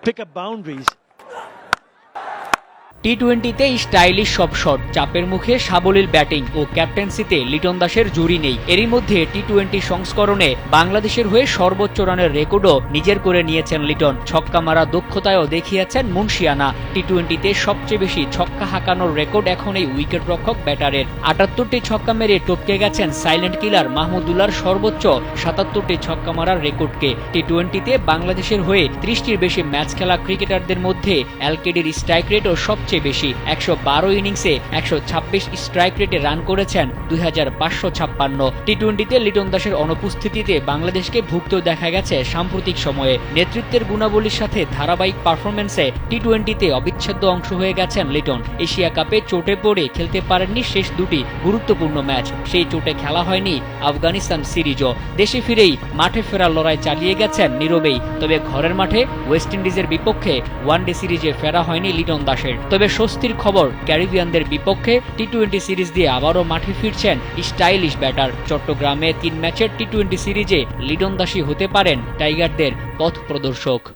pick up boundaries. টি-20তে stylish সব shot, চাপের মুখে সাবলীল ব্যাটিং ও ক্যাপ্টেন্সিতে লিটন দাসের জুড়ি নেই। এরই মধ্যে টি-20 সংস্করণে বাংলাদেশের হয়ে সর্বোচ্চ রানের রেকর্ডও নিজের করে নিয়েছেন লিটন। ছক্কা মারা দক্ষতায়ও দেখিয়েছেন মুন্সিয়ানা। টি-20তে সবচেয়ে বেশি ছক্কা হাঁকানোর রেকর্ড এখন এই উইকেটরক্ষক ব্যাটারের। ৭৮টি ছক্কা মেরে টপকে গেছেন সাইলেন্ট কিলার মাহমুদুল্লাহর সর্বোচ্চ ৭৭টি ছক্কা মারার রেকর্ডকে। টি-20তে বাংলাদেশের হয়ে ৩০টির বেশি ম্যাচ খেলা ক্রিকেটারদের মধ্যে এলকেডির স্ট্রাইক রেটও সবচেয়ে বেশি। ১১২ ইনিংসে ১২৬ স্ট্রাইক রেটে রান করেছেন ২৫৫৬। টি-20তে লিটন দাসের অনুপস্থিতিতে বাংলাদেশকে ভুগতেও দেখা গেছে সাম্প্রতিক সময়ে। নেতৃত্বের গুণাবলীর সাথে ধারাবাহিক পারফরম্যান্সে টি-20তে অবিচ্ছেদ্য অংশ হয়ে গেছেন লিটন। এশিয়া কাপে চোটে পড়ে খেলতে পারেননি শেষ দুটি গুরুত্বপূর্ণ ম্যাচ। সেই চোটে খেলা হয়নি আফগানিস্তান সিরিজও। দেশে ফিরেই মাঠে ফেরার লড়াই চালিয়ে গেছেন নীরবেই। তবে ঘরের মাঠে ওয়েস্ট ইন্ডিজের বিপক্ষে ওয়ানডে সিরিজে ফেরা হয়নি লিটন দাসের। তবে স্বস্তির খবর, ক্যারিবিয়ানদের বিপক্ষে টি-20 সিরিজ দিয়ে আবারও মাঠে ফিরছেন স্টাইলিশ ব্যাটার। চট্টগ্রামে ৩ ম্যাচের টি-20 সিরিজে লিটন দাসই হতে পারেন টাইগারদের পথ প্রদর্শক।